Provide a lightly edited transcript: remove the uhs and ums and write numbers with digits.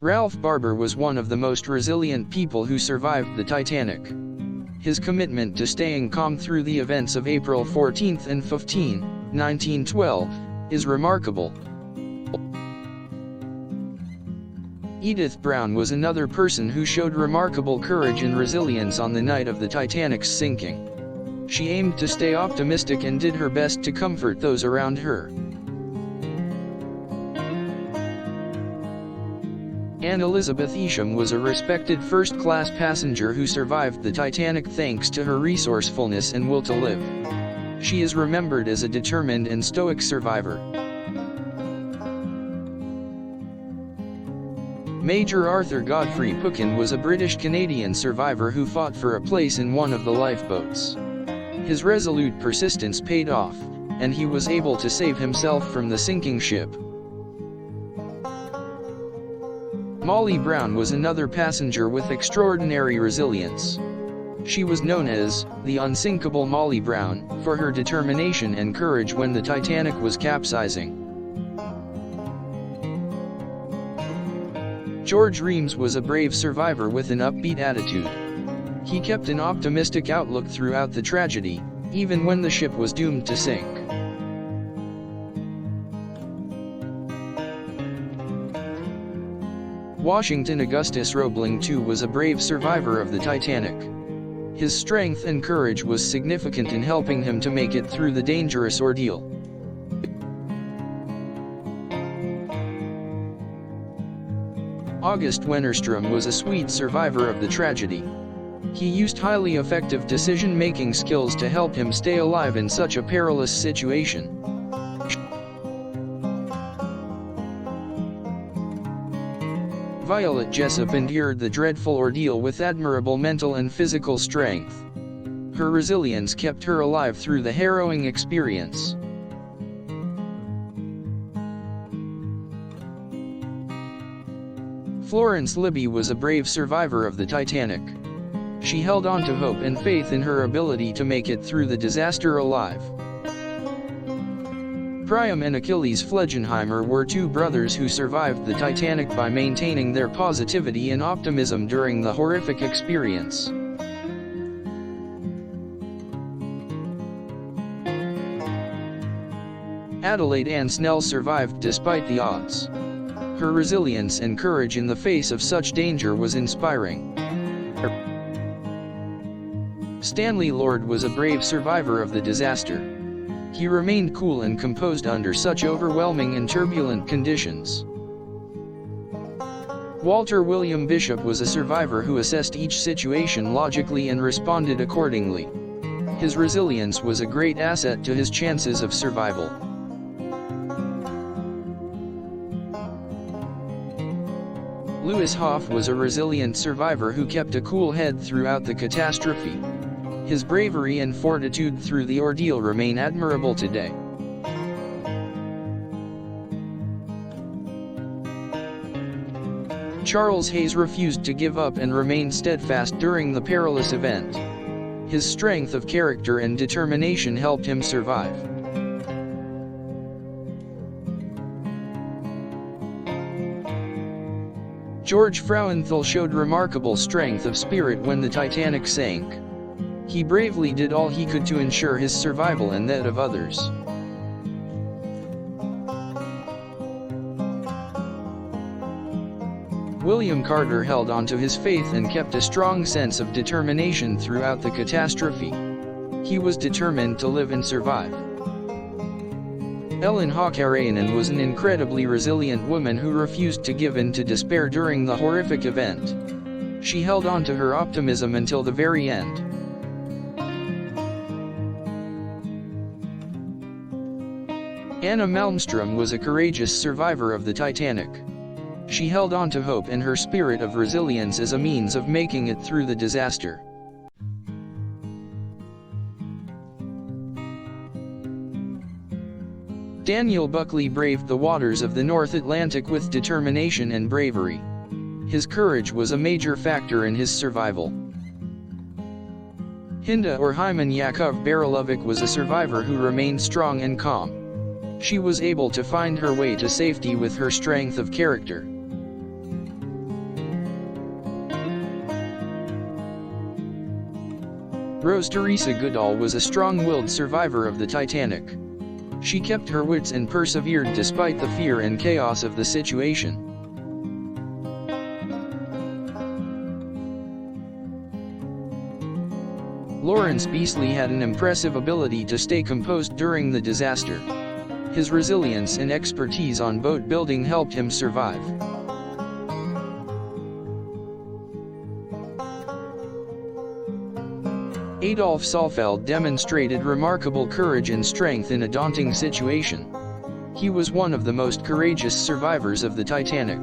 Ralph Barber was one of the most resilient people who survived the Titanic. His commitment to staying calm through the events of April 14 and 15, 1912, is remarkable. Edith Brown was another person who showed remarkable courage and resilience on the night of the Titanic's sinking. She aimed to stay optimistic and did her best to comfort those around her. Anne Elizabeth Isham was a respected first-class passenger who survived the Titanic thanks to her resourcefulness and will to live. She is remembered as a determined and stoic survivor. Major Arthur Godfrey Puckin was a British-Canadian survivor who fought for a place in one of the lifeboats. His resolute persistence paid off, and he was able to save himself from the sinking ship. Molly Brown was another passenger with extraordinary resilience. She was known as the Unsinkable Molly Brown for her determination and courage when the Titanic was capsizing. George Reams was a brave survivor with an upbeat attitude. He kept an optimistic outlook throughout the tragedy, even when the ship was doomed to sink. Washington Augustus Roebling too was a brave survivor of the Titanic. His strength and courage was significant in helping him to make it through the dangerous ordeal. August Wennerstrom was a Swede survivor of the tragedy. He used highly effective decision-making skills to help him stay alive in such a perilous situation. Violet Jessop endured the dreadful ordeal with admirable mental and physical strength. Her resilience kept her alive through the harrowing experience. Florence Libby was a brave survivor of the Titanic. She held on to hope and faith in her ability to make it through the disaster alive. Priam and Achilles Flegenheimer were two brothers who survived the Titanic by maintaining their positivity and optimism during the horrific experience. Adelaide Ann Snell survived despite the odds. Her resilience and courage in the face of such danger was inspiring. Stanley Lord was a brave survivor of the disaster. He remained cool and composed under such overwhelming and turbulent conditions. Walter William Bishop was a survivor who assessed each situation logically and responded accordingly. His resilience was a great asset to his chances of survival. Lewis Hoff was a resilient survivor who kept a cool head throughout the catastrophe. His bravery and fortitude through the ordeal remain admirable today. Charles Hayes refused to give up and remained steadfast during the perilous event. His strength of character and determination helped him survive. George Frauenthal showed remarkable strength of spirit when the Titanic sank. He bravely did all he could to ensure his survival and that of others. William Carter held on to his faith and kept a strong sense of determination throughout the catastrophe. He was determined to live and survive. Ellen Hakkarainen was an incredibly resilient woman who refused to give in to despair during the horrific event. She held on to her optimism until the very end. Anna Malmström was a courageous survivor of the Titanic. She held on to hope and her spirit of resilience as a means of making it through the disaster. Daniel Buckley braved the waters of the North Atlantic with determination and bravery. His courage was a major factor in his survival. Hinda or Hyman Yakov Barilovic was a survivor who remained strong and calm. She was able to find her way to safety with her strength of character. Rose Teresa Goodall was a strong-willed survivor of the Titanic. She kept her wits and persevered despite the fear and chaos of the situation. Lawrence Beasley had an impressive ability to stay composed during the disaster. His resilience and expertise on boat building helped him survive. Adolf Saalfeld demonstrated remarkable courage and strength in a daunting situation. He was one of the most courageous survivors of the Titanic.